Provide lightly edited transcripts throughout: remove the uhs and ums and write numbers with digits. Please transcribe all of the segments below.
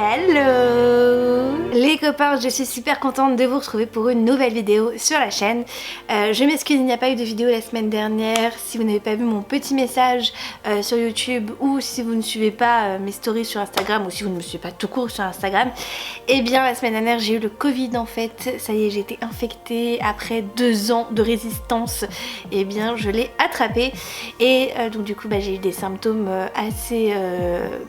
Hello les copains, je suis super contente de vous retrouver pour une nouvelle vidéo sur la chaîne. Je m'excuse, il n'y a pas eu de vidéo la semaine dernière. Si vous n'avez pas vu mon petit message sur YouTube, ou si vous ne suivez pas mes stories sur Instagram, ou si vous ne me suivez pas tout court sur Instagram, eh bien la semaine dernière j'ai eu le Covid en fait. Ça y est, j'ai été infectée après 2 ans de résistance. Eh bien je l'ai attrapé et donc du coup j'ai eu des symptômes assez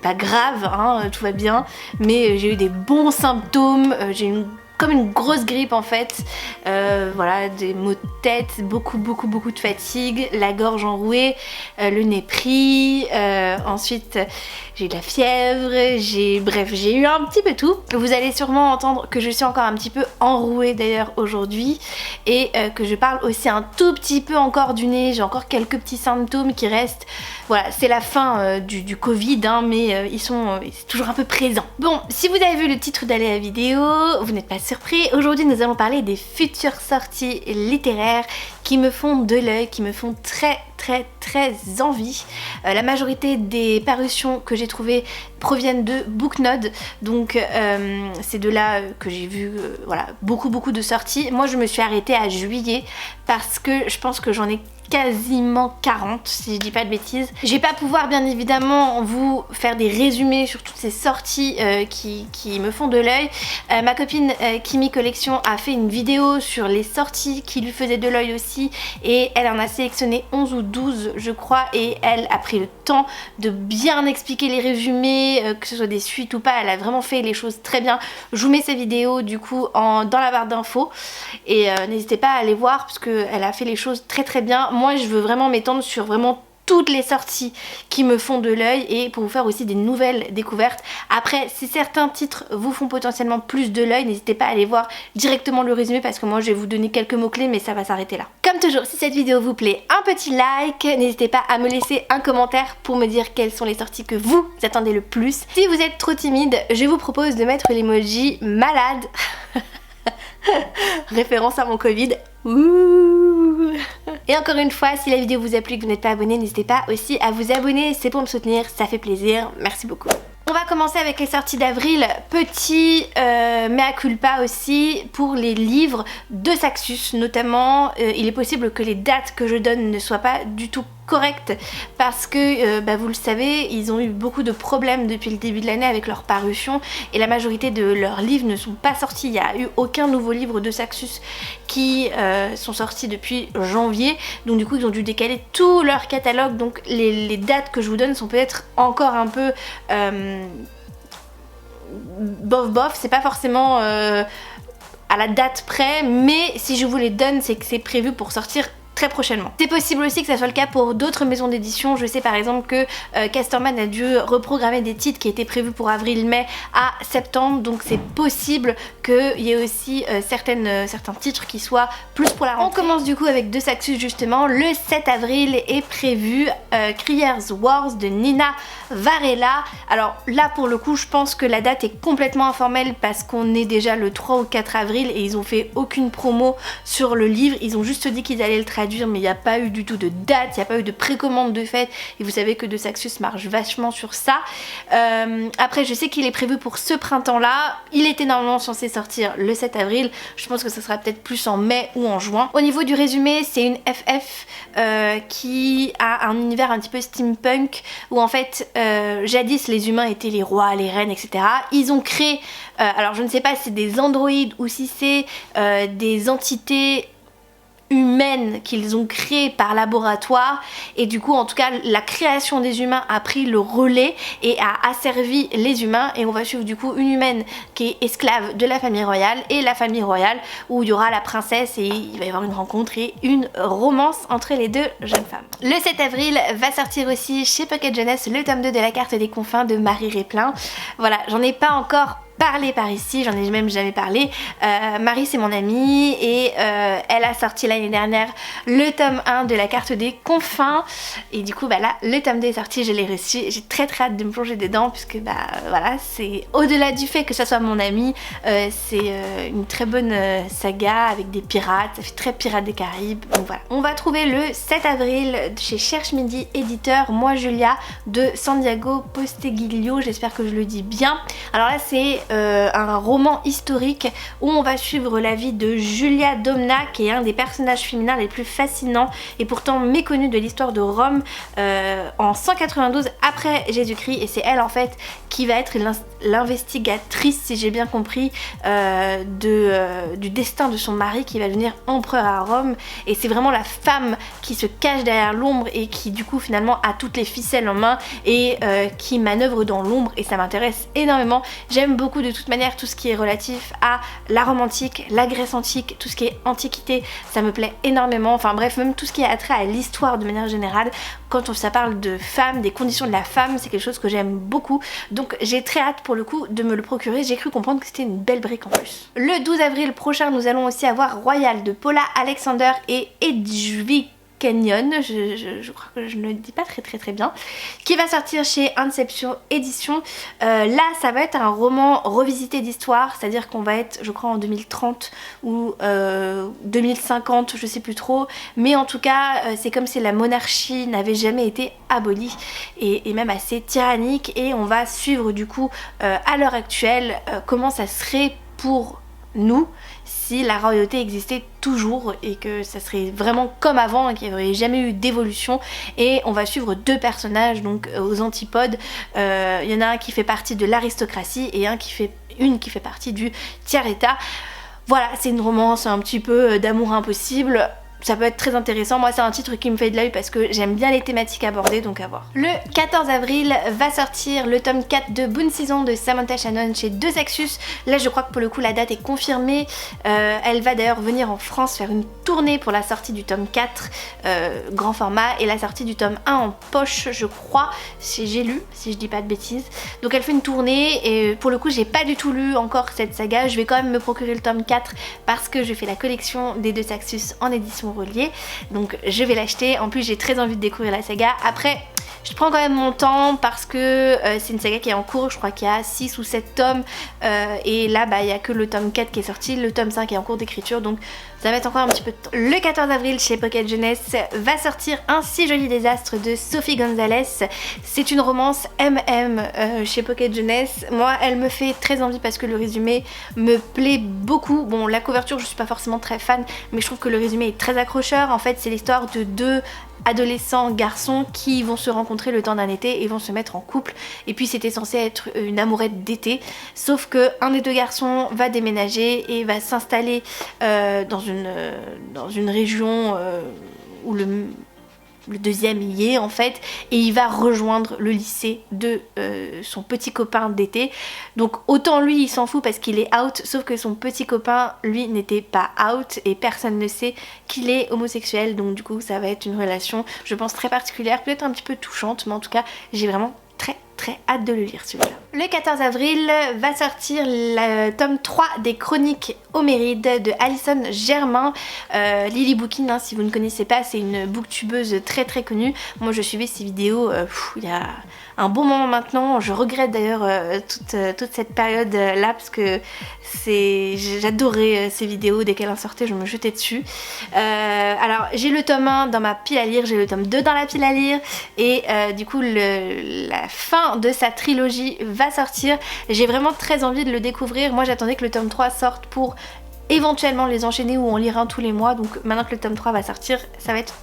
pas graves, hein, tout va bien, mais j'ai eu des bons symptômes. J'ai comme une grosse grippe en fait, voilà, des maux de tête, beaucoup de fatigue, la gorge enrouée, le nez pris, ensuite j'ai eu de la fièvre, bref j'ai eu un petit peu tout. Vous allez sûrement entendre que je suis encore un petit peu enrouée d'ailleurs aujourd'hui, et que je parle aussi un tout petit peu encore du nez. J'ai encore quelques petits symptômes qui restent. Voilà, c'est la fin du Covid, hein, mais c'est toujours un peu présent. Bon, si vous avez vu le titre de la vidéo, vous n'êtes pas surpris. Aujourd'hui nous allons parler des futures sorties littéraires qui me font de l'œil, qui me font très envie. La majorité des parutions que j'ai trouvées proviennent de Booknode, donc c'est de là que j'ai vu voilà, beaucoup de sorties. Moi je me suis arrêtée à juillet parce que je pense que j'en ai quasiment 40 si je dis pas de bêtises. Je vais pas pouvoir bien évidemment vous faire des résumés sur toutes ces sorties qui me font de l'œil. Ma copine Kimi Collection a fait une vidéo sur les sorties qui lui faisaient de l'œil aussi, et elle en a sélectionné 11 ou 12 je crois, et elle a pris le temps de bien expliquer les résumés, que ce soit des suites ou pas. Elle a vraiment fait les choses très bien. Je vous mets sa vidéo du coup dans la barre d'infos, et n'hésitez pas à aller voir parce qu'elle a fait les choses très bien. Moi je veux vraiment m'étendre sur vraiment toutes les sorties qui me font de l'œil, et pour vous faire aussi des nouvelles découvertes. Après, si certains titres vous font potentiellement plus de l'œil, n'hésitez pas à aller voir directement le résumé, parce que moi je vais vous donner quelques mots clés, mais ça va s'arrêter là. Comme toujours, si cette vidéo vous plaît, un petit like, n'hésitez pas à me laisser un commentaire pour me dire quelles sont les sorties que vous attendez le plus. Si vous êtes trop timide, je vous propose de mettre l'emoji malade référence à mon Covid. Ouh. Et encore une fois, si la vidéo vous a plu et que vous n'êtes pas abonné, n'hésitez pas aussi à vous abonner, c'est pour me soutenir, ça fait plaisir, merci beaucoup. On va commencer avec les sorties d'avril. Petit mea culpa aussi pour les livres de Saxus notamment. Il est possible que les dates que je donne ne soient pas du tout correctes, parce que vous le savez, ils ont eu beaucoup de problèmes depuis le début de l'année avec leur parution, et la majorité de leurs livres ne sont pas sortis. Il n'y a eu aucun nouveau livre de Saxus qui sont sortis depuis janvier, donc du coup ils ont dû décaler tout leur catalogue. Donc les dates que je vous donne sont peut-être encore un peu bof, c'est pas forcément à la date près, mais si je vous les donne, c'est que c'est prévu pour sortir très prochainement. C'est possible aussi que ça soit le cas pour d'autres maisons d'édition. Je sais par exemple que Casterman a dû reprogrammer des titres qui étaient prévus pour avril-mai à septembre, donc c'est possible qu'il y ait aussi certains titres qui soient plus pour la rentrée. On commence du coup avec de Saxus justement. Le 7 avril est prévu Criers Wars de Nina Varela. Alors là pour le coup je pense que la date est complètement informelle, parce qu'on est déjà le 3 ou 4 avril et ils ont fait aucune promo sur le livre. Ils ont juste dit qu'ils allaient le traduire, mais il n'y a pas eu du tout de date, il n'y a pas eu de précommande de fait, et vous savez que de Saxus marche vachement sur ça. Après je sais qu'il est prévu pour ce printemps là, il était normalement censé sortir le 7 avril, je pense que ça sera peut-être plus en mai ou en juin. Au niveau du résumé, c'est une FF qui a un univers un petit peu steampunk, où en fait jadis les humains étaient les rois, les reines, etc. Ils ont créé, alors je ne sais pas si c'est des androïdes ou si c'est des entités humaines qu'ils ont créées par laboratoire, et du coup en tout cas la création des humains a pris le relais et a asservi les humains, et on va suivre du coup une humaine qui est esclave de la famille royale, et la famille royale où il y aura la princesse, et il va y avoir une rencontre et une romance entre les deux jeunes femmes. Le 7 avril va sortir aussi chez Pocket Jeunesse le tome 2 de la carte des confins de Marie Réplin. Voilà, j'en ai pas encore parler par ici, j'en ai même jamais parlé. Marie c'est mon amie et elle a sorti l'année dernière le tome 1 de la carte des confins et du coup bah là le tome 2 est sorti, je l'ai reçu, j'ai très hâte de me plonger dedans puisque bah voilà, c'est au-delà du fait que ça soit mon amie, c'est une très bonne saga avec des pirates, ça fait très Pirates des Caraïbes, donc voilà. On va trouver le 7 avril chez Cherche Midi éditeur, Moi Julia de Santiago Posteguillo, j'espère que je le dis bien. Alors là c'est un roman historique où on va suivre la vie de Julia Domna qui est un des personnages féminins les plus fascinants et pourtant méconnus de l'histoire de Rome en 192 après Jésus-Christ, et c'est elle en fait qui va être l'investigatrice, si j'ai bien compris, du destin de son mari qui va devenir empereur à Rome, et c'est vraiment la femme qui se cache derrière l'ombre et qui du coup finalement a toutes les ficelles en main et qui manœuvre dans l'ombre, et ça m'intéresse énormément. J'aime beaucoup de toute manière tout ce qui est relatif à la Rome antique, la Grèce antique, tout ce qui est antiquité, ça me plaît énormément, enfin bref, même tout ce qui a trait à l'histoire de manière générale, quand ça parle de femmes, des conditions de la femme, c'est quelque chose que j'aime beaucoup, donc j'ai très hâte pour le coup de me le procurer, j'ai cru comprendre que c'était une belle brique en plus. Le 12 avril prochain, nous allons aussi avoir Royal de Paula Alexander et Hedwig Canyon, je crois que je ne le dis pas très bien, qui va sortir chez Inception Édition. Là ça va être un roman revisité d'histoire, c'est à dire qu'on va être je crois en 2030 ou 2050, je sais plus trop, mais en tout cas c'est comme si la monarchie n'avait jamais été abolie et même assez tyrannique, et on va suivre du coup à l'heure actuelle comment ça serait pour nous si la royauté existait toujours et que ça serait vraiment comme avant et qu'il n'y aurait jamais eu d'évolution. Et on va suivre deux personnages donc aux antipodes, il y en a un qui fait partie de l'aristocratie et une qui fait partie du tiers-état. Voilà, c'est une romance un petit peu d'amour impossible. Ça peut être très intéressant, moi c'est un titre qui me fait de l'œil parce que j'aime bien les thématiques abordées, donc à voir. Le 14 avril va sortir le tome 4 de Boon Season de Samantha Shannon chez Deux Axus. Là je crois que pour le coup la date est confirmée, elle va d'ailleurs venir en France faire une tournée pour la sortie du tome 4 grand format et la sortie du tome 1 en poche je crois, si j'ai lu, si je dis pas de bêtises. Donc elle fait une tournée et pour le coup j'ai pas du tout lu encore cette saga, je vais quand même me procurer le tome 4 parce que je fais la collection des Deux Axus en édition relié, donc je vais l'acheter. En plus j'ai très envie de découvrir la saga. Après je prends quand même mon temps parce que c'est une saga qui est en cours, je crois qu'il y a 6 ou 7 tomes et là bah il n'y a que le tome 4 qui est sorti, le tome 5 est en cours d'écriture, donc ça va être encore un petit peu de temps. Le 14 avril chez Pocket Jeunesse va sortir Un si joli désastre de Sophie Gonzalez. C'est une romance MM chez Pocket Jeunesse. Moi elle me fait très envie parce que le résumé me plaît beaucoup. Bon la couverture je suis pas forcément très fan, mais je trouve que le résumé est très accrocheur. En fait c'est l'histoire de deux adolescents garçons qui vont se rencontrer le temps d'un été et vont se mettre en couple, et puis c'était censé être une amourette d'été, sauf que un des deux garçons va déménager et va s'installer dans une région où le deuxième y est en fait, et il va rejoindre le lycée de son petit copain d'été. Donc autant lui il s'en fout parce qu'il est out, sauf que son petit copain lui n'était pas out et personne ne sait qu'il est homosexuel, donc du coup ça va être une relation je pense très particulière, peut-être un petit peu touchante, mais en tout cas j'ai vraiment très hâte de le lire celui-là. Le 14 avril va sortir le tome 3 des Chroniques Homérides de Alison Germain. Lily Bookin, hein, si vous ne connaissez pas, c'est une booktubeuse très connue. Moi je suivais ses vidéos il y a un bon moment maintenant. Je regrette d'ailleurs toute cette période là parce que j'adorais ces vidéos, dès qu'elle en sortait je me jetais dessus. Alors j'ai le tome 1 dans ma pile à lire, j'ai le tome 2 dans la pile à lire et du coup la fin de sa trilogie va sortir. J'ai vraiment très envie de le découvrir. Moi j'attendais que le tome 3 sorte pour éventuellement les enchaîner ou en lire un tous les mois, donc maintenant que le tome 3 va sortir ça va être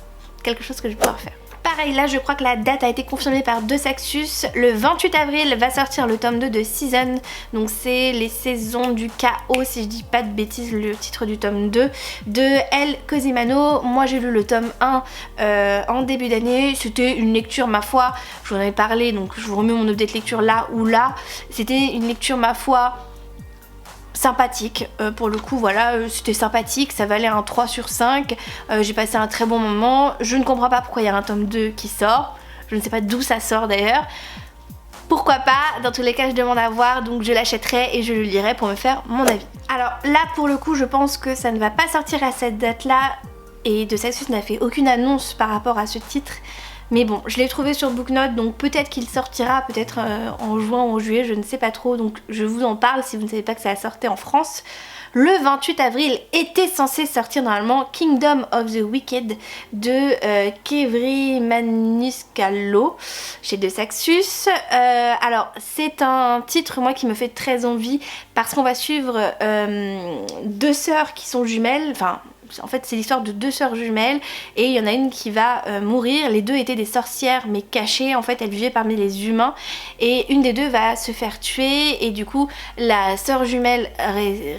quelque chose que je vais pouvoir faire. Pareil là je crois que la date a été confirmée par Deux Axus. Le 28 avril va sortir le tome 2 de Season, donc c'est les saisons du chaos si je dis pas de bêtises le titre du tome 2 de El Cosimano. Moi j'ai lu le tome 1 en début d'année, c'était une lecture ma foi, je vous en avais parlé donc je vous remets mon update lecture là ou là, c'était une lecture ma foi sympathique, pour le coup voilà, c'était sympathique, ça valait un 3 sur 5, j'ai passé un très bon moment, je ne comprends pas pourquoi il y a un tome 2 qui sort, je ne sais pas d'où ça sort d'ailleurs, pourquoi pas, dans tous les cas je demande à voir, donc je l'achèterai et je le lirai pour me faire mon avis. Alors là pour le coup je pense que ça ne va pas sortir à cette date là, et De Saxus n'a fait aucune annonce par rapport à ce titre. Mais bon, je l'ai trouvé sur Booknote, donc peut-être qu'il sortira, peut-être en juin ou en juillet, je ne sais pas trop, donc je vous en parle si vous ne savez pas que ça a sorti en France. Le 28 avril était censé sortir normalement Kingdom of the Wicked de Kevri Manuscalo chez De Saxus. Alors c'est un titre moi qui me fait très envie parce qu'on va suivre deux sœurs qui sont jumelles, enfin en fait c'est l'histoire de deux sœurs jumelles et il y en a une qui va mourir. Les deux étaient des sorcières mais cachées, en fait elles vivaient parmi les humains et une des deux va se faire tuer et du coup la sœur jumelle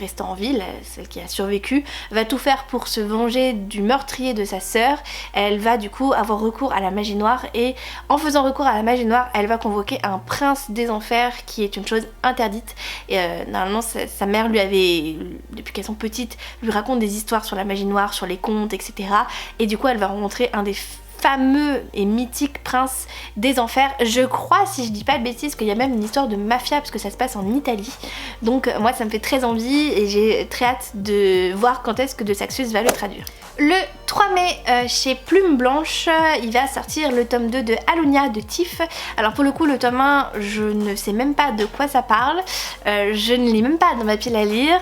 restant en vie, celle qui a survécu, va tout faire pour se venger du meurtrier de sa sœur. Elle va du coup avoir recours à la magie noire et en faisant recours à la magie noire elle va convoquer un prince des enfers qui est une chose interdite et normalement sa mère lui avait, depuis qu'elles sont petites, lui raconte des histoires sur la magie noire, sur les contes, etc. Et du coup elle va rencontrer un des fameux et mythique prince des enfers. Je crois, si je dis pas de bêtises, qu'il y a même une histoire de mafia parce que ça se passe en Italie. Donc moi ça me fait très envie et j'ai très hâte de voir quand est-ce que De Saxus va le traduire. Le 3 mai chez Plume Blanche, il va sortir le tome 2 de Alunia de Tiff. Alors pour le coup le tome 1, je ne sais même pas de quoi ça parle, je ne l'ai même pas dans ma pile à lire.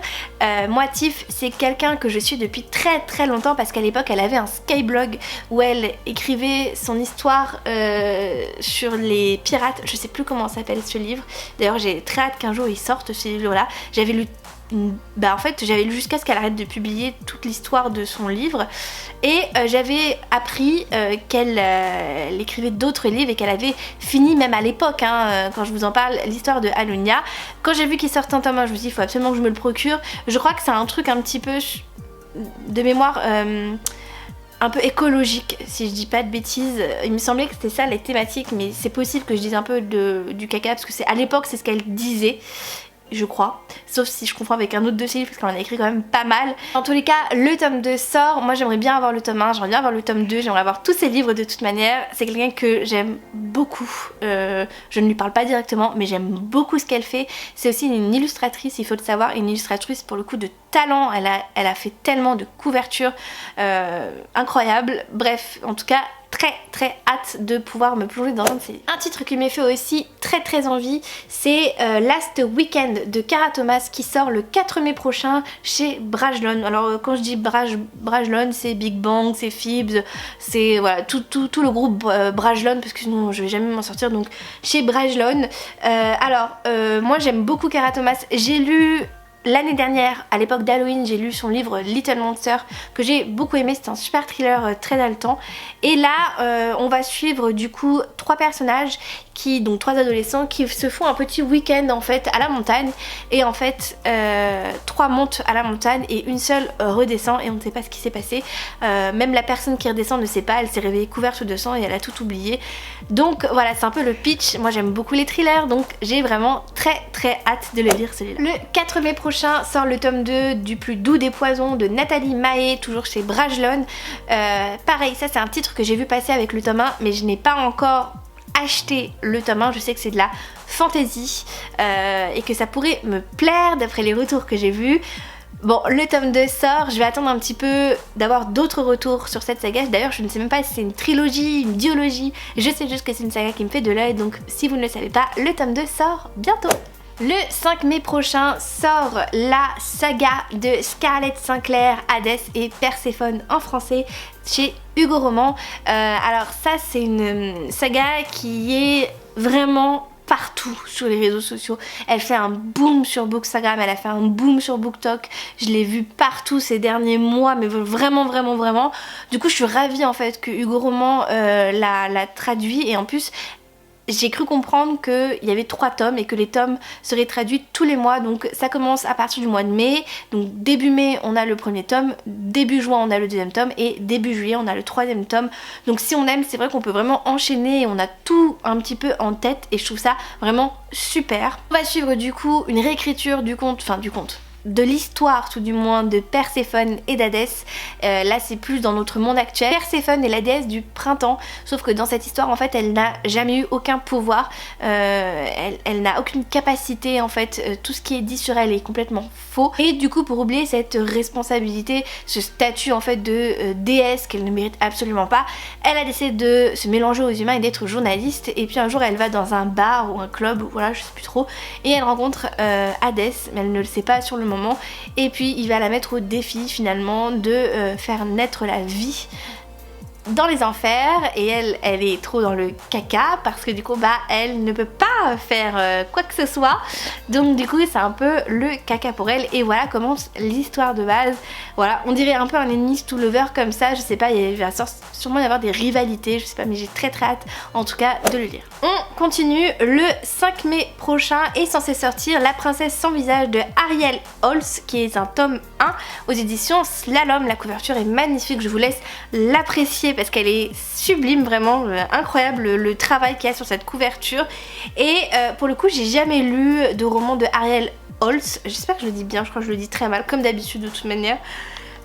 Moi Tiff c'est quelqu'un que je suis depuis très très longtemps parce qu'à l'époque elle avait un Skyblog où elle écrivait son histoire sur les pirates. Je sais plus comment s'appelle ce livre, d'ailleurs j'ai très hâte qu'un jour il sorte ce livre là. J'avais lu en fait j'avais lu jusqu'à ce qu'elle arrête de publier toute l'histoire de son livre et j'avais appris qu'elle écrivait d'autres livres et qu'elle avait fini même à l'époque quand je vous en parle l'histoire de Alunia. Quand j'ai vu qu'il sortait en tome 1 je me suis dit il faut absolument que je me le procure. Je crois que c'est un truc un petit peu de mémoire un peu écologique si je dis pas de bêtises. Il me semblait que c'était ça les thématiques mais c'est possible que je dise un peu du caca parce que à l'époque c'est ce qu'elle disait, je crois, sauf si je confonds avec un autre de ses livres parce qu'on en a écrit quand même pas mal. En tous les cas le tome 2 sort, moi j'aimerais bien avoir le tome 1, j'aimerais bien avoir le tome 2, j'aimerais avoir tous ses livres de toute manière. C'est quelqu'un que j'aime beaucoup, je ne lui parle pas directement mais j'aime beaucoup ce qu'elle fait. C'est aussi une illustratrice, il faut le savoir, une illustratrice pour le coup de talent, elle a fait tellement de couvertures incroyables. Bref, en tout cas très très hâte de pouvoir me plonger dans un de ces livres. Un titre qui m'a fait aussi très très envie, c'est Last Weekend de Cara Thomas qui sort le 4 mai prochain chez Brajlon. Alors quand je dis Brajlon, c'est Big Bang, c'est Phoebs, c'est voilà, tout le groupe Brajlon parce que sinon je vais jamais m'en sortir, donc chez Brajlon. Moi j'aime beaucoup Cara Thomas, j'ai lu l'année dernière, à l'époque d'Halloween, j'ai lu son livre Little Monster que j'ai beaucoup aimé, c'est un super thriller très haletant. Et là, on va suivre du coup trois personnages donc trois adolescents qui se font un petit week-end en fait à la montagne et en fait trois montent à la montagne et une seule redescend et on ne sait pas ce qui s'est passé. Même la personne qui redescend ne sait pas, elle s'est réveillée couverte de sang et elle a tout oublié. Donc voilà, c'est un peu le pitch. Moi j'aime beaucoup les thrillers donc j'ai vraiment très très hâte de le lire celui-là. Le 4 mai prochain sort le tome 2 du plus doux des poisons de Nathalie Mahé, toujours chez Brajlon. Pareil, ça c'est un titre que j'ai vu passer avec le tome 1 mais je n'ai pas encore acheter le tome 1, je sais que c'est de la fantasy et que ça pourrait me plaire d'après les retours que j'ai vus. Bon, le tome 2 sort, je vais attendre un petit peu d'avoir d'autres retours sur cette saga. D'ailleurs je ne sais même pas si c'est une trilogie, une duologie, je sais juste que c'est une saga qui me fait de l'œil, donc si vous ne le savez pas, le tome 2 sort bientôt. Le 5 mai prochain sort la saga de Scarlett Sinclair, Hadès et Perséphone en français chez Hugo Roman. Alors ça c'est une saga qui est vraiment partout sur les réseaux sociaux. Elle fait un boom sur Bookstagram, elle a fait un boom sur BookTok. Je l'ai vu partout ces derniers mois, mais vraiment. Du coup je suis ravie en fait que Hugo Roman l'a traduit et en plus j'ai cru comprendre qu'il y avait 3 tomes et que les tomes seraient traduits tous les mois, donc ça commence à partir du mois de mai. Donc début mai on a le premier tome, début juin on a le deuxième tome et début juillet on a le troisième tome. Donc si on aime, c'est vrai qu'on peut vraiment enchaîner et on a tout un petit peu en tête et je trouve ça vraiment super. On va suivre du coup une réécriture du conte, de l'histoire tout du moins de Perséphone et d'Hadès. Là c'est plus dans notre monde actuel. Perséphone est la déesse du printemps, sauf que dans cette histoire en fait elle n'a jamais eu aucun pouvoir, elle n'a aucune capacité en fait, tout ce qui est dit sur elle est complètement faux. Et du coup pour oublier cette responsabilité, ce statut en fait de déesse qu'elle ne mérite absolument pas, elle a décidé de se mélanger aux humains et d'être journaliste. Et puis un jour elle va dans un bar ou un club, ou voilà je sais plus trop, et elle rencontre Hadès, mais elle ne le sait pas sur le moment. Et puis il va la mettre au défi finalement de faire naître la vie dans les enfers, et elle est trop dans le caca parce que du coup bah elle ne peut pas faire quoi que ce soit, donc du coup c'est un peu le caca pour elle. Et voilà commence l'histoire de base. Voilà, on dirait un peu un enemies to lover comme ça, je sais pas, il va sûrement y avoir des rivalités, je sais pas, mais j'ai très hâte en tout cas de le lire. On continue, le 5 mai prochain est censé sortir La princesse sans visage de Ariel Holz, qui est un tome 1 aux éditions Slalom. La couverture est magnifique, je vous laisse l'apprécier parce qu'elle est sublime, vraiment incroyable le travail qu'il y a sur cette couverture. Et pour le coup j'ai jamais lu de roman de Ariel Holz, j'espère que je le dis bien, je crois que je le dis très mal comme d'habitude de toute manière.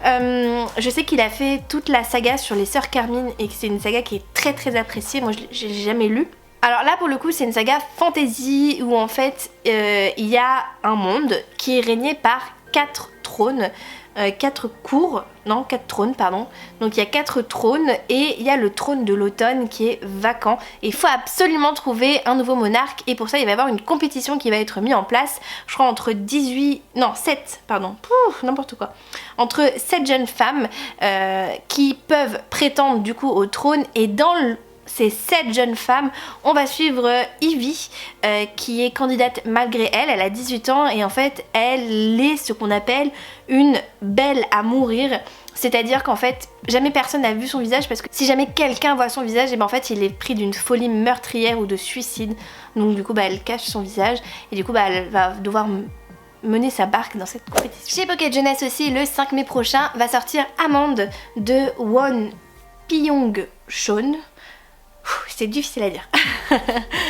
Je sais qu'il a fait toute la saga sur les sœurs Carmine et que c'est une saga qui est très appréciée, moi je l'ai jamais lu. Alors là pour le coup c'est une saga fantasy où en fait il y a un monde qui est régné par 4 trônes, 4 cours, non 4 trônes pardon, donc il y a 4 trônes et il y a le trône de l'automne qui est vacant et il faut absolument trouver un nouveau monarque. Et pour ça il va y avoir une compétition qui va être mise en place, je crois entre 7 pardon, n'importe quoi, entre 7 jeunes femmes qui peuvent prétendre du coup au trône. Et dans ces 7 jeunes femmes, on va suivre Ivy qui est candidate malgré elle. Elle a 18 ans et en fait elle est ce qu'on appelle une belle à mourir. C'est-à-dire qu'en fait jamais personne n'a vu son visage, parce que si jamais quelqu'un voit son visage, et ben en fait il est pris d'une folie meurtrière ou de suicide. Donc du coup bah elle cache son visage et du coup bah elle va devoir mener sa barque dans cette compétition. Chez Pocket Jeunesse aussi, le 5 mai prochain va sortir Amande de Won Pyong-Chon. C'est difficile à dire.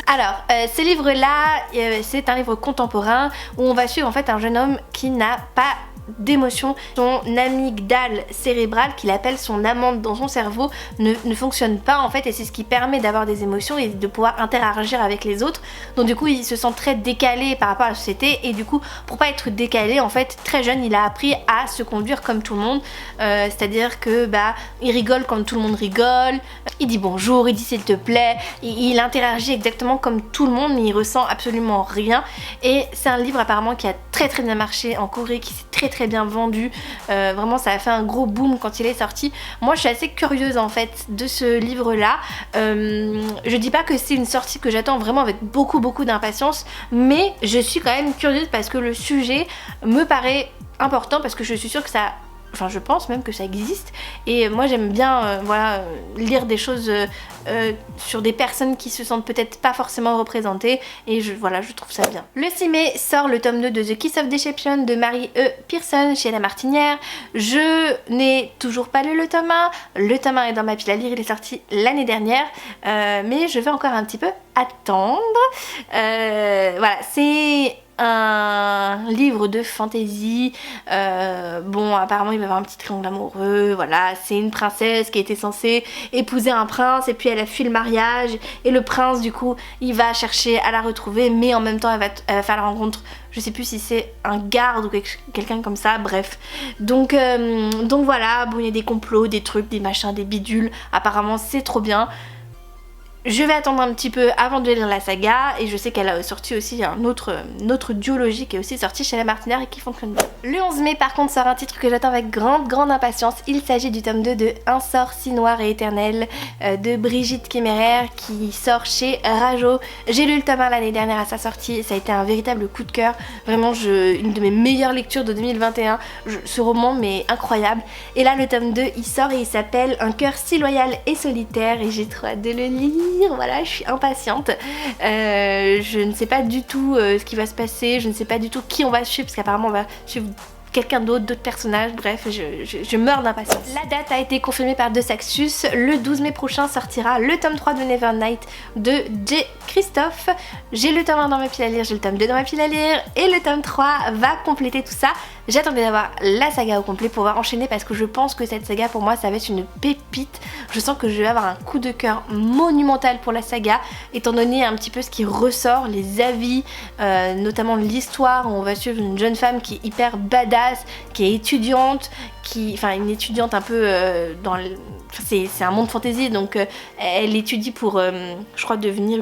Alors, ce livre-là, c'est un livre contemporain où on va suivre en fait un jeune homme qui n'a pas d'émotion. Son amygdale cérébrale, qu'il appelle son amande dans son cerveau, ne fonctionne pas en fait, et c'est ce qui permet d'avoir des émotions et de pouvoir interagir avec les autres. Donc du coup il se sent très décalé par rapport à la société, et du coup pour pas être décalé en fait très jeune il a appris à se conduire comme tout le monde, c'est à dire que bah il rigole comme tout le monde rigole, il dit bonjour, il dit s'il te plaît, il interagit exactement comme tout le monde mais il ressent absolument rien. Et c'est un livre apparemment qui a très bien marché en Corée, qui s'est très bien vendu, vraiment ça a fait un gros boom quand il est sorti. Moi je suis assez curieuse en fait de ce livre là, je dis pas que c'est une sortie que j'attends vraiment avec beaucoup d'impatience, mais je suis quand même curieuse parce que le sujet me paraît important, parce que je suis sûre que ça, enfin je pense même que ça existe, et moi j'aime bien voilà, lire des choses sur des personnes qui se sentent peut-être pas forcément représentées, et voilà, je trouve ça bien. Le 6 mai sort le tome 2 de The Kiss of Deception de Mary E. Pearson chez La Martinière. Je n'ai toujours pas lu le tome 1, le tome 1 est dans ma pile à lire, il est sorti l'année dernière, mais je vais encore un petit peu attendre. Voilà, c'est un livre de fantasy, bon apparemment il va y avoir un petit triangle amoureux, voilà, c'est une princesse qui était censée épouser un prince et puis elle a fui le mariage, et le prince du coup il va chercher à la retrouver, mais en même temps elle va faire la rencontre, je sais plus si c'est un garde ou quelqu'un comme ça, bref. Donc voilà, bon il y a des complots, des trucs, des machins, des bidules, apparemment c'est trop bien. Je vais attendre un petit peu avant de lire la saga, et je sais qu'elle a sorti aussi un autre duologie qui est aussi sorti chez La Martinière et qui fonctionne bien. Le 11 mai par contre sort un titre que j'attends avec grande impatience. Il s'agit du tome 2 de Un sort si noir et éternel de Brigitte Kéméraire, qui sort chez Rajo. J'ai lu le tome 1 l'année dernière à sa sortie, ça a été un véritable coup de cœur, vraiment une de mes meilleures lectures de 2021, ce roman mais incroyable. Et là le tome 2 il sort et il s'appelle Un cœur si loyal et solitaire, et j'ai trop hâte de le lire. Voilà, je suis impatiente. Je ne sais pas du tout ce qui va se passer, je ne sais pas du tout qui on va suivre, parce qu'apparemment on va suivre quelqu'un d'autre, d'autres personnages, bref, je meurs d'impatience. La date a été confirmée par Saxus, le 12 mai prochain sortira le tome 3 de Nevernight de J. Christophe. J'ai le tome 1 dans ma pile à lire, j'ai le tome 2 dans ma pile à lire, et le tome 3 va compléter tout ça. J'attendais d'avoir la saga au complet pour pouvoir enchaîner parce que je pense que cette saga pour moi ça va être une pépite. Je sens que je vais avoir un coup de cœur monumental pour la saga étant donné un petit peu ce qui ressort, les avis, notamment l'histoire où on va suivre une jeune femme qui est hyper badass, qui est étudiante, enfin une étudiante un peu dans le... c'est un monde fantasy donc elle étudie pour je crois devenir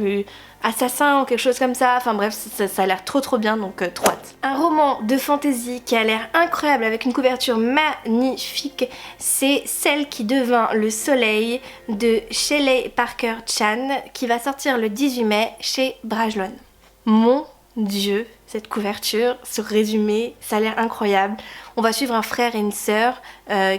assassin ou quelque chose comme ça, enfin bref ça a l'air trop bien donc trop hâte. Un roman de fantasy qui a l'air incroyable avec une couverture magnifique, c'est Celle qui devint le soleil de Shelley Parker Chan qui va sortir le 18 mai chez Brajlon. Mon Dieu, cette couverture, ce résumé, ça a l'air incroyable. On va suivre un frère et une sœur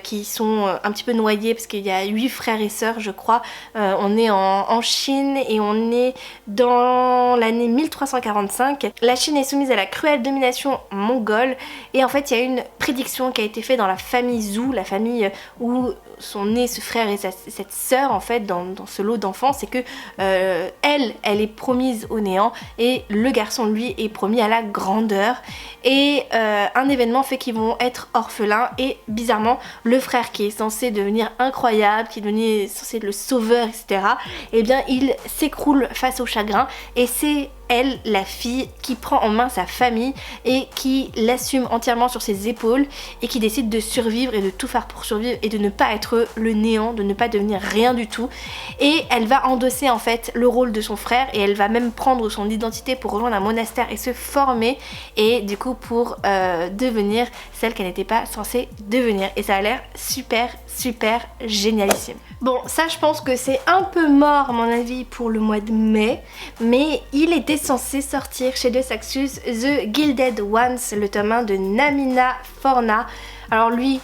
qui sont un petit peu noyés parce qu'il y a 8 frères et sœurs je crois. On est en Chine et on est dans l'année 1345. La Chine est soumise à la cruelle domination mongole et en fait il y a une prédiction qui a été faite dans la famille Zhou, la famille où sont nés ce frère et cette sœur en fait dans ce lot d'enfants, c'est que elle est promise au néant et le garçon lui est promis à la grandeur et un événement fait qu'ils vont être orphelins et bizarrement le frère qui est censé devenir incroyable, qui est censé être le sauveur etc, et bien il s'écroule face au chagrin et c'est elle, la fille, qui prend en main sa famille et qui l'assume entièrement sur ses épaules et qui décide de survivre et de tout faire pour survivre et de ne pas être le néant, de ne pas devenir rien du tout. Et elle va endosser en fait le rôle de son frère et elle va même prendre son identité pour rejoindre un monastère et se former et du coup pour devenir celle qu'elle n'était pas censée devenir. Et ça a l'air super génialissime. Bon, ça je pense que c'est un peu mort à mon avis pour le mois de mai, mais il était censé sortir chez De Saxus The Gilded Ones, le tome 1 de Namina Forna. Alors lui,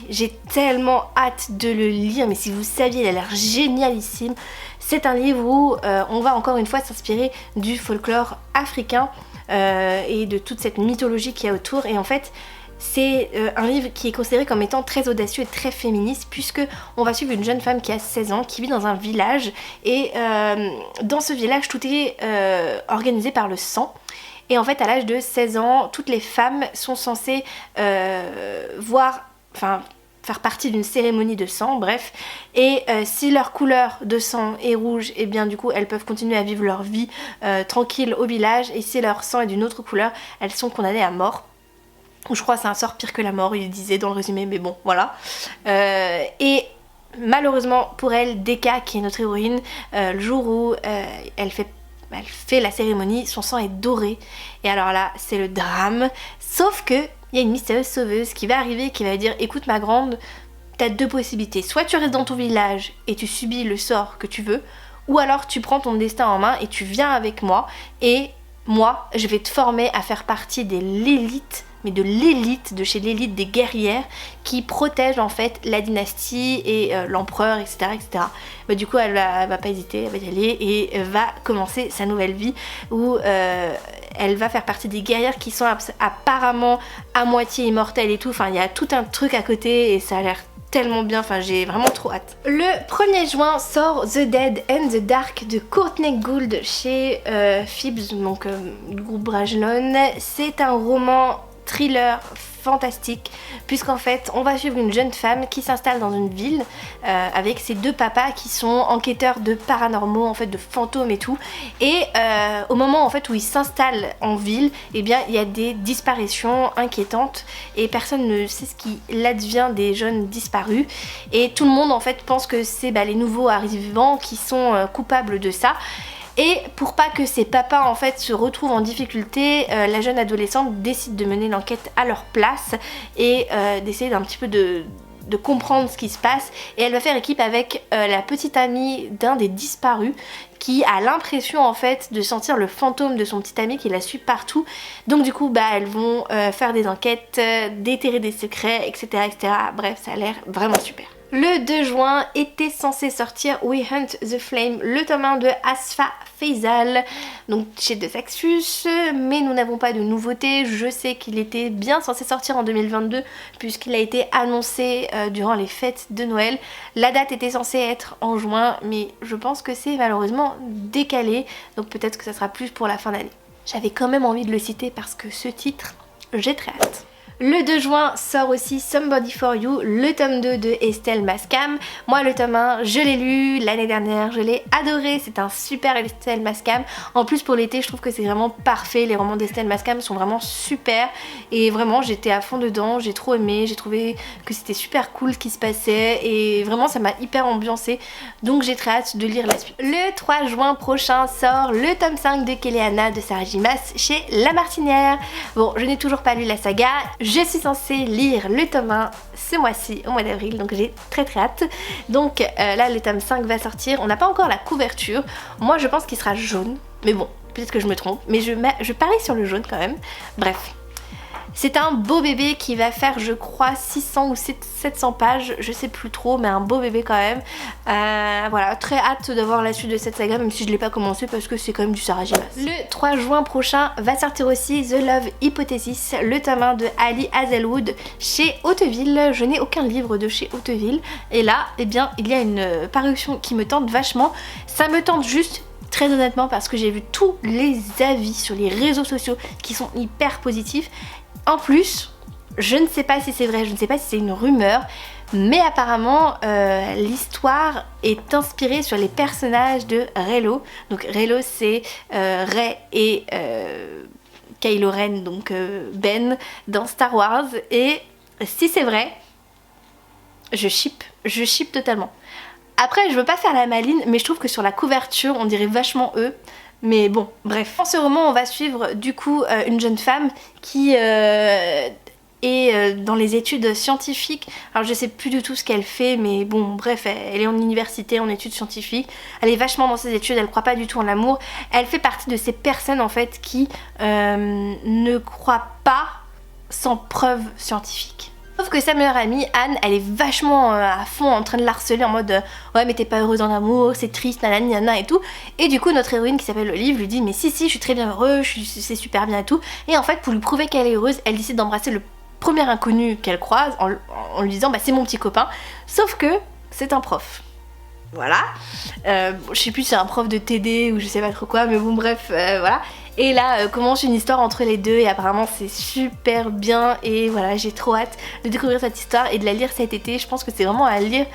j'ai tellement hâte de le lire, mais si vous saviez, il a l'air génialissime. C'est un livre où on va encore une fois s'inspirer du folklore africain et de toute cette mythologie qu'il y a autour, et en fait c'est un livre qui est considéré comme étant très audacieux et très féministe puisque on va suivre une jeune femme qui a 16 ans qui vit dans un village et dans ce village tout est organisé par le sang. Et en fait à l'âge de 16 ans toutes les femmes sont censées faire partie d'une cérémonie de sang, bref, et si leur couleur de sang est rouge, et bien du coup elles peuvent continuer à vivre leur vie tranquille au village, et si leur sang est d'une autre couleur, elles sont condamnées à mort. Ou je crois que c'est un sort pire que la mort, il disait dans le résumé, mais bon, voilà. Et malheureusement pour elle, Deka, qui est notre héroïne, le jour où elle fait la cérémonie, son sang est doré. Et alors là, c'est le drame. Sauf que il y a une mystérieuse sauveuse qui va arriver, qui va dire écoute ma grande, t'as deux possibilités. Soit tu restes dans ton village et tu subis le sort que tu veux, ou alors tu prends ton destin en main et tu viens avec moi et moi, je vais te former à faire partie de l'élite, mais de l'élite, de chez l'élite des guerrières qui protègent en fait la dynastie et l'empereur, etc. Bah, du coup, elle va pas hésiter, elle va y aller et va commencer sa nouvelle vie où elle va faire partie des guerrières qui sont apparemment à moitié immortelles et tout. Enfin, il y a tout un truc à côté et ça a l'air tellement bien, enfin j'ai vraiment trop hâte. Le 1er juin sort The Dead and the Dark de Courtney Gould chez Phibbs, donc du groupe Brajlon. C'est un roman thriller fantastique puisqu'en fait on va suivre une jeune femme qui s'installe dans une ville avec ses deux papas qui sont enquêteurs de paranormaux, en fait de fantômes et tout, et au moment en fait où ils s'installent en ville, eh bien il y a des disparitions inquiétantes et personne ne sait ce qui l'advient des jeunes disparus et tout le monde en fait pense que c'est les nouveaux arrivants qui sont coupables de ça. Et pour pas que ses papas en fait se retrouvent en difficulté, la jeune adolescente décide de mener l'enquête à leur place et d'essayer d'un petit peu de comprendre ce qui se passe. Et elle va faire équipe avec la petite amie d'un des disparus qui a l'impression en fait de sentir le fantôme de son petit ami qui la suit partout. Donc du coup elles vont faire des enquêtes, déterrer des secrets, etc. Bref, ça a l'air vraiment super. Le 2 juin était censé sortir We Hunt the Flame, le tome 1 de Asfa Faisal, donc chez De Saxus, mais nous n'avons pas de nouveautés. Je sais qu'il était bien censé sortir en 2022 puisqu'il a été annoncé durant les fêtes de Noël. La date était censée être en juin, mais je pense que c'est malheureusement décalé, donc peut-être que ça sera plus pour la fin d'année. J'avais quand même envie de le citer parce que ce titre, j'ai très hâte. Le 2 juin sort aussi Somebody For You, le tome 2 de Estelle Mascam. Moi le tome 1, je l'ai lu l'année dernière, je l'ai adoré, c'est un super Estelle Mascam. En plus pour l'été je trouve que c'est vraiment parfait, les romans d'Estelle Mascam sont vraiment super. Et vraiment j'étais à fond dedans, j'ai trop aimé, j'ai trouvé que c'était super cool ce qui se passait. Et vraiment ça m'a hyper ambiancée, donc j'ai très hâte de lire la suite. Le 3 juin prochain sort le tome 5 de Kéléana de Sarah J. Maas chez La Martinière. Bon, je n'ai toujours pas lu la saga. Je suis censée lire le tome 1 ce mois-ci, au mois d'avril, donc j'ai très hâte. Donc là le tome 5 va sortir, on n'a pas encore la couverture. Moi je pense qu'il sera jaune, mais bon, peut-être que je me trompe, mais je parie sur le jaune quand même. Bref. C'est un beau bébé qui va faire je crois 600 ou 700 pages, je sais plus trop, mais un beau bébé quand même. Voilà, très hâte d'avoir la suite de cette saga, même si je ne l'ai pas commencé parce que c'est quand même du Sarah J. Maas. Le 3 juin prochain va sortir aussi The Love Hypothesis, le tome 1 de Ali Hazelwood chez Hauteville. Je n'ai aucun livre de chez Hauteville et là, eh bien, il y a une parution qui me tente vachement. Ça me tente juste très honnêtement parce que j'ai vu tous les avis sur les réseaux sociaux qui sont hyper positifs. En plus, je ne sais pas si c'est vrai, je ne sais pas si c'est une rumeur, mais apparemment l'histoire est inspirée sur les personnages de Reylo. Donc Reylo c'est Rey et Kylo Ren, donc Ben dans Star Wars. Et si c'est vrai, je ship totalement. Après je veux pas faire la maline, mais je trouve que sur la couverture on dirait vachement eux. Mais bon, bref. Dans ce roman, on va suivre du coup une jeune femme qui est dans les études scientifiques. Alors je sais plus du tout ce qu'elle fait, mais bon, bref, elle est en université, en études scientifiques. Elle est vachement dans ses études, elle croit pas du tout en l'amour. Elle fait partie de ces personnes en fait qui ne croient pas sans preuve scientifique. Sauf que sa meilleure amie, Anne, elle est vachement à fond en train de l'harceler en mode ouais mais t'es pas heureuse en amour, c'est triste, nanani nana et tout. Et du coup notre héroïne qui s'appelle Olive lui dit mais si je suis très bien heureuse, c'est super bien et tout. Et en fait pour lui prouver qu'elle est heureuse, elle décide d'embrasser le premier inconnu qu'elle croise en lui disant bah c'est mon petit copain. Sauf que c'est un prof. Voilà. Je sais plus si c'est un prof de TD ou je sais pas trop quoi, mais bon bref, voilà. Et là commence une histoire entre les deux et apparemment c'est super bien et voilà, j'ai trop hâte de découvrir cette histoire et de la lire cet été. Je pense que c'est vraiment à lire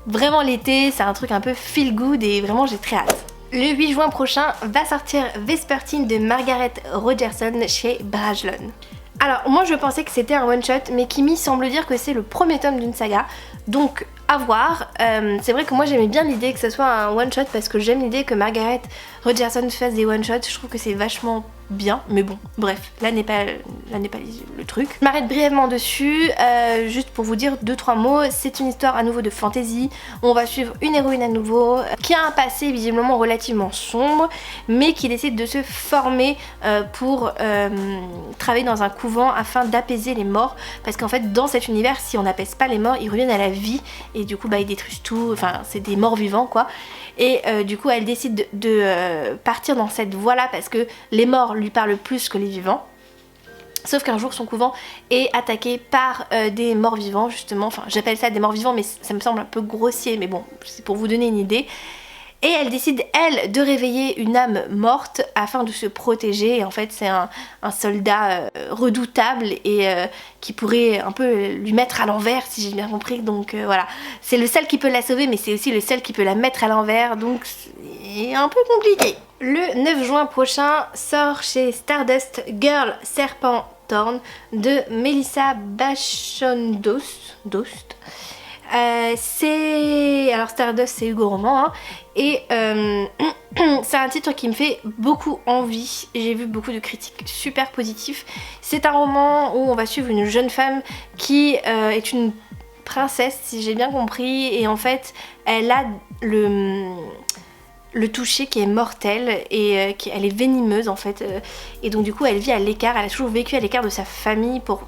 vraiment l'été, c'est un truc un peu feel good et vraiment j'ai très hâte. Le 8 juin prochain va sortir Vespertine de Margaret Rogerson chez Brajlon. Alors moi je pensais que c'était un one shot, mais Kimi semble dire que c'est le premier tome d'une saga, donc à voir. C'est vrai que moi j'aimais bien l'idée que ce soit un one shot parce que j'aime l'idée que Margaret Rogerson fasse des one shots, je trouve que c'est vachement bien, mais bon bref, là n'est pas le truc. Je m'arrête brièvement dessus, juste pour vous dire 2-3 mots. C'est une histoire à nouveau de fantasy, on va suivre une héroïne à nouveau qui a un passé visiblement relativement sombre mais qui décide de se former pour travailler dans un couvent afin d'apaiser les morts, parce qu'en fait dans cet univers si on n'apaise pas les morts ils reviennent à la vie et du coup bah ils détruisent tout, enfin c'est des morts vivants quoi. Et du coup elle décide de partir dans cette voie là parce que les morts lui parlent plus que les vivants. Sauf qu'un jour son couvent est attaqué par des morts vivants justement, enfin j'appelle ça des morts vivants mais ça me semble un peu grossier, mais bon c'est pour vous donner une idée. Et elle décide, elle, de réveiller une âme morte afin de se protéger. Et en fait, c'est un soldat redoutable et qui pourrait un peu lui mettre à l'envers, si j'ai bien compris. Donc voilà, c'est le seul qui peut la sauver, mais c'est aussi le seul qui peut la mettre à l'envers. Donc c'est un peu compliqué. Le 9 juin prochain sort chez Stardust Girl Serpent Thorn de Melissa Bachondost. Alors Stardust c'est Hugo Roman hein, et c'est un titre qui me fait beaucoup envie. J'ai vu beaucoup de critiques super positives. C'est un roman où on va suivre une jeune femme qui est une princesse si j'ai bien compris, et en fait elle a le toucher qui est mortel et elle est venimeuse en fait, et donc du coup elle vit à l'écart, elle a toujours vécu à l'écart de sa famille pour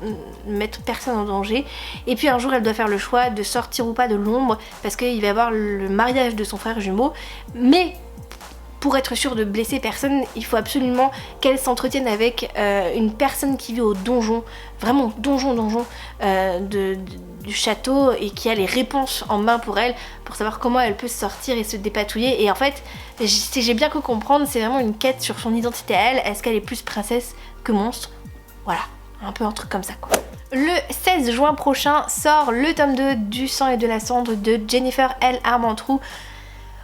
mettre personne en danger, et puis un jour elle doit faire le choix de sortir ou pas de l'ombre parce qu'il va y avoir le mariage de son frère jumeau, mais pour être sûre de blesser personne, il faut absolument qu'elle s'entretienne avec une personne qui vit au donjon, vraiment donjon du château, et qui a les réponses en main pour elle, pour savoir comment elle peut sortir et se dépatouiller. Et en fait, si j'ai bien pu comprendre, c'est vraiment une quête sur son identité à elle. Est-ce qu'elle est plus princesse que monstre? Voilà, un peu un truc comme ça quoi. Le 16 juin prochain sort le tome 2 du sang et de la cendre de Jennifer L. Armentrout.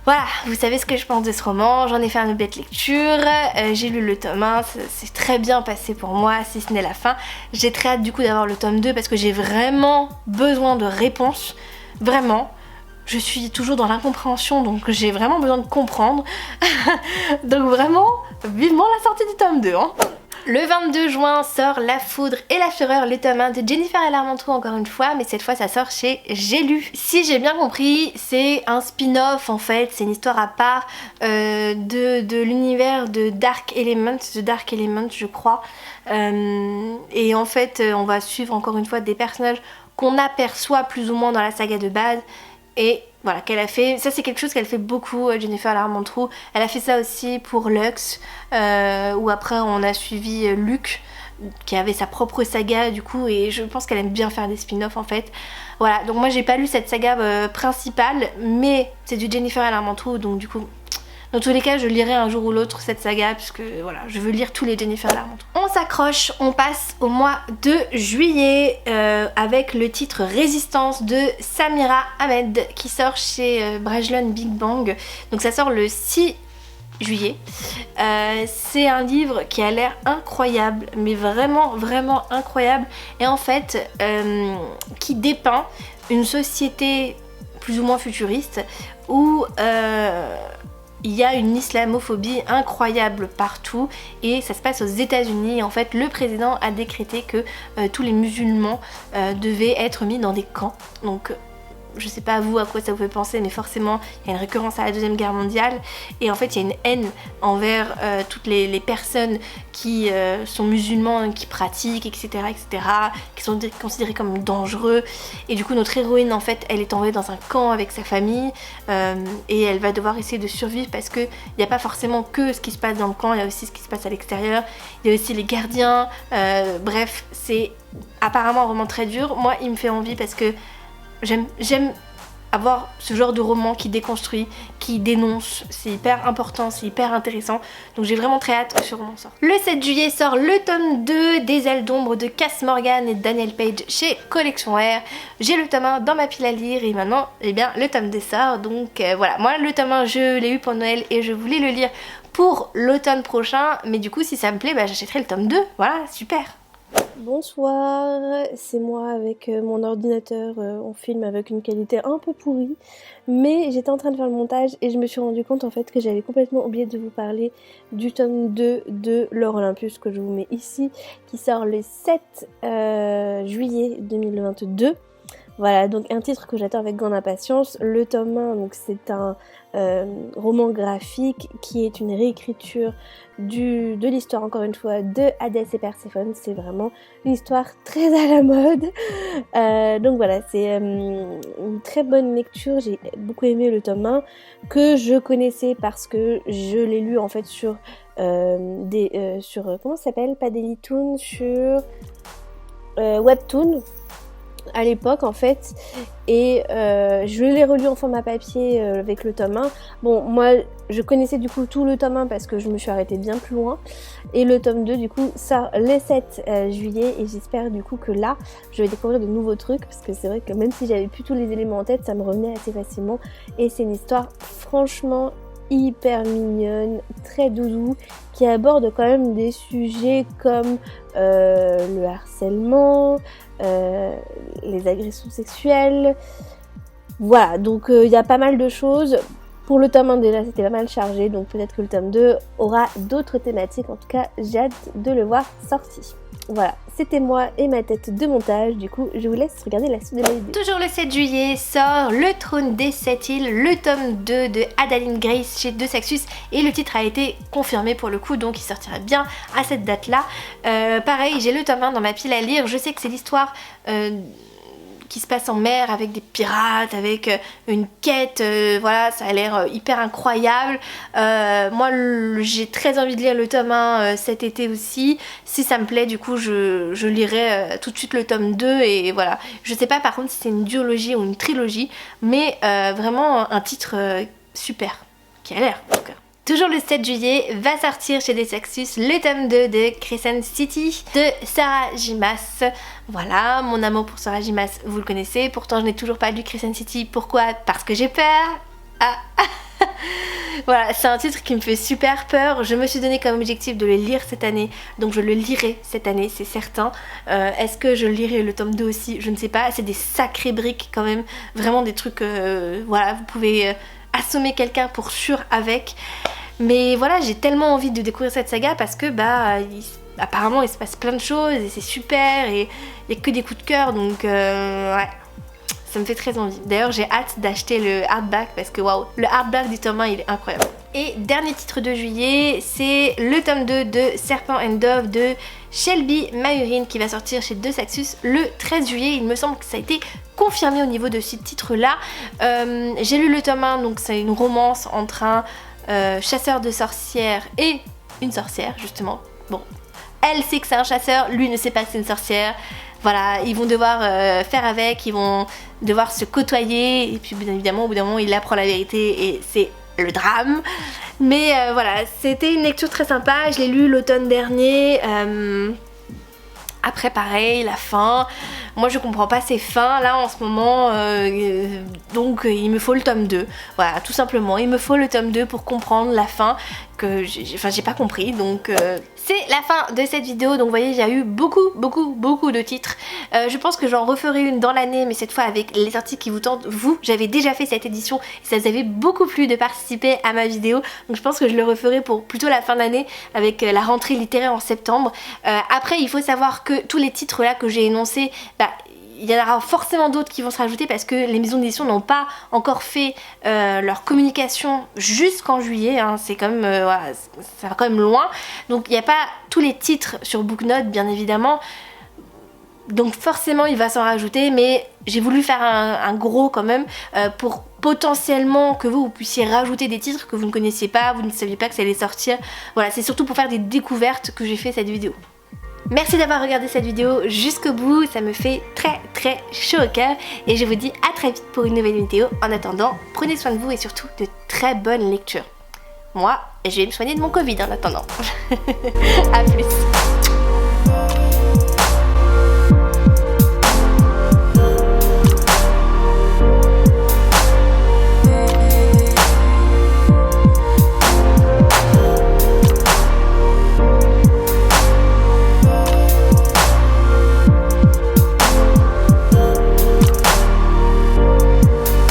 Voilà, vous savez ce que je pense de ce roman, j'en ai fait un objet de lecture, j'ai lu le tome 1, c'est très bien passé pour moi, si ce n'est la fin. J'ai très hâte du coup d'avoir le tome 2 parce que j'ai vraiment besoin de réponses, vraiment. Je suis toujours dans l'incompréhension, donc j'ai vraiment besoin de comprendre. Donc vraiment, vivement la sortie du tome 2 hein. Le 22 juin sort La Foudre et la Fureur, le tome 1 de Jennifer L. Armentrout encore une fois, mais cette fois ça sort chez J'ai lu. Si j'ai bien compris, c'est un spin-off en fait, c'est une histoire à part de l'univers de Dark Element, je crois. Et en fait on va suivre encore une fois des personnages qu'on aperçoit plus ou moins dans la saga de base. Et voilà, qu'elle a fait, ça c'est quelque chose qu'elle fait beaucoup, Jennifer L. Armentrout. Elle a fait ça aussi pour Lux, où après on a suivi Luc, qui avait sa propre saga du coup, et je pense qu'elle aime bien faire des spin-offs en fait. Voilà, donc moi j'ai pas lu cette saga principale, mais c'est du Jennifer L. Armentrout, donc du coup... Dans tous les cas, je lirai un jour ou l'autre cette saga, puisque voilà, je veux lire tous les Jennifer L. Armentrout. On s'accroche, on passe au mois de juillet avec le titre Résistance de Samira Ahmed qui sort chez Brajlon Big Bang. Donc ça sort le 6 juillet. C'est un livre qui a l'air incroyable, mais vraiment incroyable, et en fait qui dépeint une société plus ou moins futuriste où il y a une islamophobie incroyable partout, et ça se passe aux États-Unis. En fait, le président a décrété que tous les musulmans devaient être mis dans des camps. Donc je sais pas vous à quoi ça vous fait penser, mais forcément il y a une récurrence à la Deuxième Guerre mondiale, et en fait il y a une haine envers toutes les personnes qui sont musulmans, qui pratiquent, etc., qui sont considérés comme dangereux. Et du coup notre héroïne en fait elle est envoyée dans un camp avec sa famille, et elle va devoir essayer de survivre parce que il n'y a pas forcément que ce qui se passe dans le camp, il y a aussi ce qui se passe à l'extérieur, il y a aussi les gardiens, bref, c'est apparemment un roman très dur. Moi il me fait envie parce que j'aime avoir ce genre de roman qui déconstruit, qui dénonce, c'est hyper important, c'est hyper intéressant, donc j'ai vraiment très hâte que ce roman sorte. Le 7 juillet sort le tome 2 des Ailes d'ombre de Cass Morgan et Daniel Page chez Collection R. J'ai le tome 1 dans ma pile à lire, et maintenant eh bien le tome 2 sort, donc voilà, moi le tome 1 je l'ai eu pour Noël et je voulais le lire pour l'automne prochain, mais du coup si ça me plaît, bah, j'achèterai le tome 2, voilà, super. Bonsoir, c'est moi avec mon ordinateur, on filme avec une qualité un peu pourrie, mais j'étais en train de faire le montage et je me suis rendu compte en fait que j'avais complètement oublié de vous parler du tome 2 de L'Or Olympus que je vous mets ici, qui sort le 7 juillet 2022. Voilà, donc un titre que j'attends avec grande impatience. Le tome 1, donc c'est un roman graphique qui est une réécriture de l'histoire, encore une fois, de Hadès et Perséphone. C'est vraiment une histoire très à la mode. Donc voilà, c'est une très bonne lecture. J'ai beaucoup aimé le tome 1, que je connaissais parce que je l'ai lu en fait sur comment ça s'appelle, pas Dailytoon, sur Webtoon à l'époque en fait, et je l'ai relu en format papier avec le tome 1. Bon, moi je connaissais du coup tout le tome 1 parce que je me suis arrêtée bien plus loin, et le tome 2 du coup sort le 7 juillet, et j'espère du coup que là je vais découvrir de nouveaux trucs, parce que c'est vrai que même si j'avais plus tous les éléments en tête, ça me revenait assez facilement, et c'est une histoire franchement hyper mignonne, très doudou, qui aborde quand même des sujets comme le harcèlement, les agressions sexuelles. Voilà, donc il y a pas mal de choses. Pour le tome 1 déjà c'était pas mal chargé, donc peut-être que le tome 2 aura d'autres thématiques. En tout cas j'ai hâte de le voir sorti. Voilà, c'était moi et ma tête de montage, du coup je vous laisse regarder la suite de la vidéo. Toujours le 7 juillet sort Le Trône des 7 îles, le tome 2 de Adaline Grace chez De Saxus, et le titre a été confirmé pour le coup, donc il sortira bien à cette date là. Pareil, j'ai le tome 1 dans ma pile à lire, je sais que c'est l'histoire qui se passe en mer avec des pirates, avec une quête, voilà, ça a l'air hyper incroyable. Moi j'ai très envie de lire le tome 1 cet été aussi. Si ça me plaît, du coup je lirai tout de suite le tome 2 et voilà. Je sais pas par contre si c'est une duologie ou une trilogie, mais vraiment un titre super, qui a l'air en tout cas. Toujours le 7 juillet va sortir chez De Saxus le tome 2 de Crescent City de Sarah J. Maas. Voilà, mon amour pour Sarah J. Maas, vous le connaissez. Pourtant je n'ai toujours pas lu Crescent City. Pourquoi? Parce que j'ai peur. Ah. Voilà, c'est un titre qui me fait super peur. Je me suis donné comme objectif de le lire cette année, donc je le lirai cette année, c'est certain. Est-ce que je lirai le tome 2 aussi? Je ne sais pas. C'est des sacrées briques quand même. Vraiment des trucs, voilà, vous pouvez assommer quelqu'un pour sûr avec. Mais voilà, j'ai tellement envie de découvrir cette saga parce que apparemment il se passe plein de choses et c'est super et il n'y a que des coups de cœur, donc ouais, ça me fait très envie. D'ailleurs j'ai hâte d'acheter le hardback parce que waouh, le hardback du tome 1 il est incroyable. Et dernier titre de juillet, c'est le tome 2 de Serpent and Dove de Shelby Mayurin qui va sortir chez De Saxus le 13 juillet. Il me semble que ça a été confirmé au niveau de ce titre là. J'ai lu le tome 1, donc c'est une romance entre un chasseur de sorcières et une sorcière justement. Bon, elle sait que c'est un chasseur, lui ne sait pas que c'est une sorcière. Voilà, ils vont devoir faire avec, ils vont devoir se côtoyer et puis bien évidemment au bout d'un moment il apprend la vérité et c'est le drame. Mais voilà, c'était une lecture très sympa, je l'ai lu l'automne dernier. Après pareil, la fin, moi je comprends pas ces fins là en ce moment, donc il me faut le tome 2, voilà tout simplement, il me faut le tome 2 pour comprendre la fin que j'ai pas compris, donc c'est la fin de cette vidéo. Donc vous voyez, j'ai eu beaucoup de titres. Je pense que j'en referai une dans l'année, mais cette fois avec les sorties qui vous tentent. Vous, j'avais déjà fait cette édition et ça vous avait beaucoup plu de participer à ma vidéo, donc je pense que je le referai pour plutôt la fin d'année avec la rentrée littéraire en septembre. Après il faut savoir que tous les titres là que j'ai énoncés, il y en aura forcément d'autres qui vont se rajouter parce que les maisons d'édition n'ont pas encore fait leur communication jusqu'en juillet, hein. C'est quand même, voilà, ça va quand même loin, donc il n'y a pas tous les titres sur Booknote bien évidemment, donc forcément il va s'en rajouter, mais j'ai voulu faire un gros quand même pour potentiellement que vous puissiez rajouter des titres que vous ne connaissiez pas, vous ne saviez pas que ça allait sortir. Voilà, c'est surtout pour faire des découvertes que j'ai fait cette vidéo. Merci d'avoir regardé cette vidéo jusqu'au bout, ça me fait très chaud au cœur et je vous dis à très vite pour une nouvelle vidéo. En attendant, prenez soin de vous et surtout de très bonnes lectures. Moi, je vais me soigner de mon Covid en attendant. A plus.